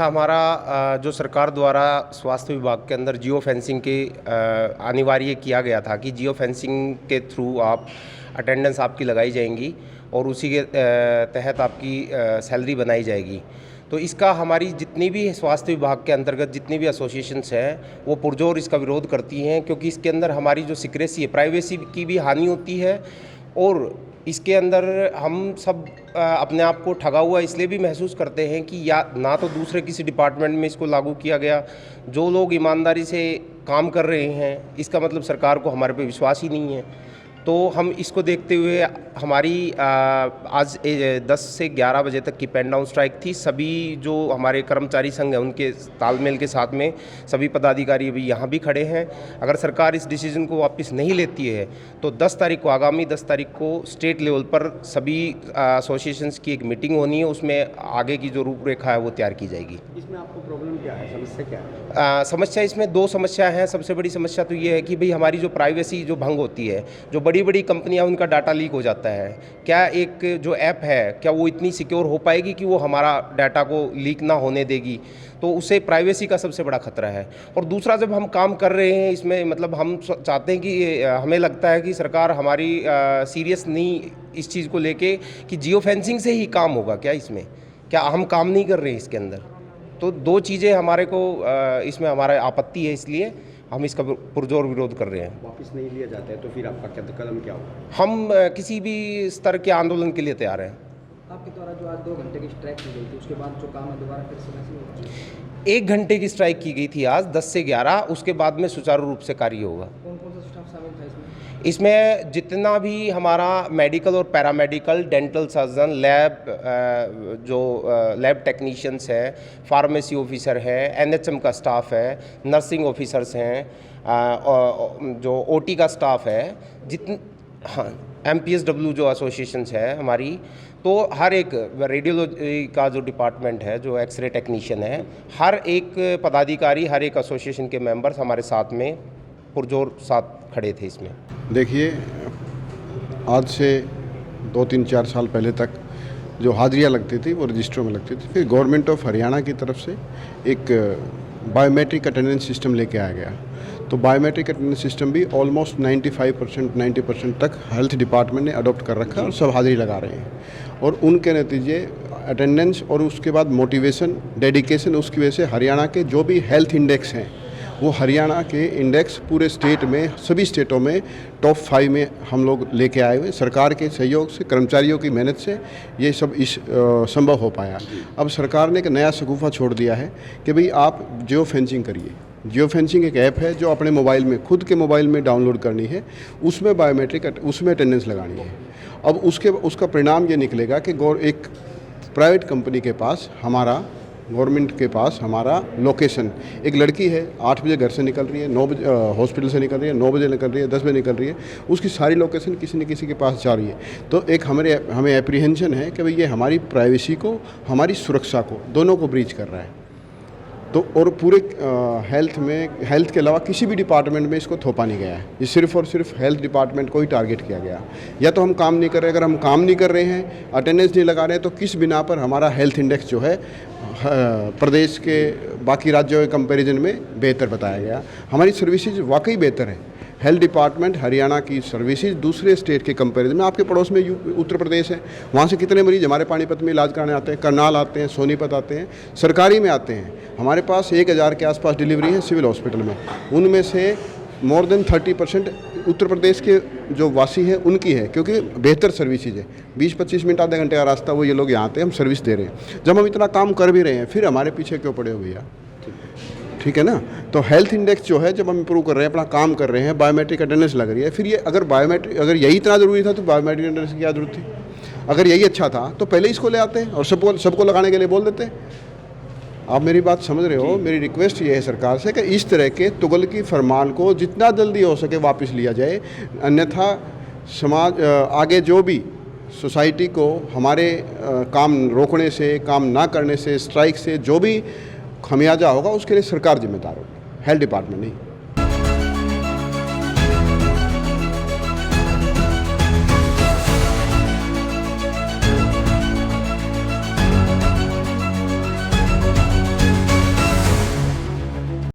था हमारा जो सरकार द्वारा स्वास्थ्य विभाग के अंदर जियो फेंसिंग के अनिवार्य किया गया था कि जियो फेंसिंग के थ्रू आप अटेंडेंस आपकी लगाई जाएंगी और उसी के तहत आपकी सैलरी बनाई जाएगी। तो इसका हमारी जितनी भी स्वास्थ्य विभाग के अंतर्गत जितनी भी एसोसिएशंस हैं वो पुरजोर इसका विरोध करती हैं, क्योंकि इसके अंदर हमारी जो सिक्रेसी है, प्राइवेसी की भी हानि होती है और इसके अंदर हम सब अपने आप को ठगा हुआ इसलिए भी महसूस करते हैं कि या ना तो दूसरे किसी डिपार्टमेंट में इसको लागू किया गया। जो लोग ईमानदारी से काम कर रहे हैं इसका मतलब सरकार को हमारे पे विश्वास ही नहीं है। तो हम इसको देखते हुए हमारी आज 10 से 11 बजे तक की पेन डाउन स्ट्राइक थी। सभी जो हमारे कर्मचारी संघ हैं उनके तालमेल के साथ में सभी पदाधिकारी अभी यहाँ भी खड़े हैं। अगर सरकार इस डिसीजन को वापस नहीं लेती है तो 10 तारीख को, आगामी 10 तारीख को स्टेट लेवल पर सभी एसोसिएशंस की एक मीटिंग होनी है। उसमें आगे की जो रूपरेखा है वो तैयार की जाएगी। इसमें आपको प्रॉब्लम क्या है, समस्या क्या है? समस्या इसमें 2 समस्या हैं। सबसे बड़ी समस्या तो ये है कि भाई हमारी जो प्राइवेसी जो भंग होती है, जो बड़ी बड़ी कंपनियां उनका डाटा लीक हो जाता है। क्या एक जो ऐप है क्या वो इतनी सिक्योर हो पाएगी कि वो हमारा डाटा को लीक ना होने देगी? तो उससे प्राइवेसी का सबसे बड़ा खतरा है। और दूसरा, जब हम काम कर रहे हैं इसमें मतलब हम चाहते हैं कि हमें लगता है कि सरकार हमारी सीरियस नहीं इस चीज़ को लेके कि जियो फेंसिंग से ही काम होगा क्या, इसमें क्या हम काम नहीं कर रहे हैं इसके अंदर। तो 2 चीज़ें हमारे को इसमें हमारा आपत्ति है, इसलिए हम इसका पुरजोर विरोध कर रहे हैं। वापस नहीं लिया जाता है तो फिर आपका क्या कदम क्या होगा? हम किसी भी स्तर के आंदोलन के लिए तैयार हैं। आपके द्वारा जो आज 2 घंटे की स्ट्राइक की गई थी उसके बाद जो काम है दोबारा फिर से नहीं होगा? 1 घंटे की स्ट्राइक की गई थी आज 10 से 11, उसके बाद में सुचारू रूप से कार्य होगा। कौन कौन सा स्टाफ शामिल था इसमें? इसमें जितना भी हमारा मेडिकल और paramedical, dental surgeon, lab technicians हैं, फार्मेसी ऑफिसर है, एनएचएम का स्टाफ है, नर्सिंग ऑफिसर्स हैं, जो ओटी का स्टाफ है, हाँ, एमपीएसडब्ल्यू जो एसोसिएशंस है हमारी, तो हर एक रेडियोलॉजी का जो डिपार्टमेंट है, जो एक्सरे टेक्नीशियन है, हर एक पदाधिकारी, हर एक एसोसिएशन के मेंबर्स हमारे साथ में पुरजोर साथ खड़े थे। इसमें देखिए, आज से 2-3-4 साल पहले तक जो हाजिरियाँ लगती थी वो रजिस्टरों में लगती थी। फिर गवर्नमेंट ऑफ हरियाणा की तरफ से एक बायोमेट्रिक अटेंडेंस सिस्टम लेके आया गया। तो बायोमेट्रिक अटेंडेंस सिस्टम भी ऑलमोस्ट 95% 90% तक हेल्थ डिपार्टमेंट ने अडॉप्ट कर रखा है और सब हाजिरी लगा रहे हैं। और उनके नतीजे अटेंडेंस और उसके बाद मोटिवेशन, डेडिकेशन, उसकी वजह से हरियाणा के जो भी हेल्थ इंडेक्स हैं वो हरियाणा के इंडेक्स पूरे स्टेट में, सभी स्टेटों में टॉप 5 में हम लोग लेके आए हुए। सरकार के सहयोग से, कर्मचारियों की मेहनत से ये सब संभव हो पाया। अब सरकार ने एक नया शगुफा छोड़ दिया है कि भाई आप जियो फेंसिंग करिए। जियो फेंसिंग एक ऐप है जो अपने मोबाइल में, खुद के मोबाइल में डाउनलोड करनी है, उसमें बायोमेट्रिक, उसमें अटेंडेंस लगानी है। अब उसका परिणाम ये निकलेगा कि एक प्राइवेट कंपनी के पास हमारा, गवर्नमेंट के पास हमारा लोकेशन, एक लड़की है 8 बजे घर से निकल रही है, 9 बजे हॉस्पिटल से निकल रही है, 9 बजे निकल रही है, 10 बजे निकल रही है, उसकी सारी लोकेशन किसी न किसी के पास जा रही है। तो एक हमें एप्रीहेंशन है कि भाई ये हमारी प्राइवेसी को, हमारी सुरक्षा को, दोनों को ब्रीच कर रहा है। तो और पूरे हेल्थ के अलावा किसी भी डिपार्टमेंट में इसको थोपा नहीं गया है। ये सिर्फ और सिर्फ हेल्थ डिपार्टमेंट को ही टारगेट किया गया। या तो हम काम नहीं कर रहे, अगर हम काम नहीं कर रहे हैं, अटेंडेंस नहीं लगा रहे हैं, तो किस बिना पर हमारा हेल्थ इंडेक्स जो है प्रदेश के बाकी राज्यों के कंपैरिजन में बेहतर बताया गया। हमारी सर्विसेज वाकई बेहतर है। हेल्थ डिपार्टमेंट हरियाणा की सर्विसेज दूसरे स्टेट के कंपैरिजन में, आपके पड़ोस में उत्तर प्रदेश है, वहाँ से कितने मरीज हमारे पानीपत में इलाज कराने आते हैं, करनाल आते हैं, सोनीपत आते हैं, सरकारी में आते हैं। हमारे पास 1000 के आसपास डिलीवरी है सिविल हॉस्पिटल में, उनमें से मोर देन 30% उत्तर प्रदेश के जो वासी हैं उनकी है, क्योंकि बेहतर सर्विसेज है। 20-25 मिनट, आधे घंटे का रास्ता वो ये लोग यहाँ आते हैं, हम सर्विस दे रहे हैं। जब हम इतना काम कर भी रहे हैं फिर हमारे पीछे क्यों पड़े हो भैया? ठीक है ना। तो हेल्थ इंडेक्स जो है, जब हम इंप्रूव कर रहे हैं, अपना काम कर रहे हैं, बायोमेट्रिक अटेंडेंस लग रही है, फिर ये अगर यही इतना ज़रूरी था तो बायोमेट्रिक अटेंडेंस की क्या जरूरत थी? अगर यही अच्छा था तो पहले इसको ले आते हैं और सबको लगाने के लिए बोल देते हैं। आप मेरी बात समझ रहे हो? मेरी रिक्वेस्ट ये है सरकार से कि इस तरह के तुगलकी फरमान को जितना जल्दी हो सके वापस लिया जाए, अन्यथा समाज आगे जो भी सोसाइटी को हमारे काम रोकने से, काम ना करने से, स्ट्राइक से जो भी खमियाजा होगा उसके लिए सरकार जिम्मेदार होगी, हेल्थ डिपार्टमेंट नहीं।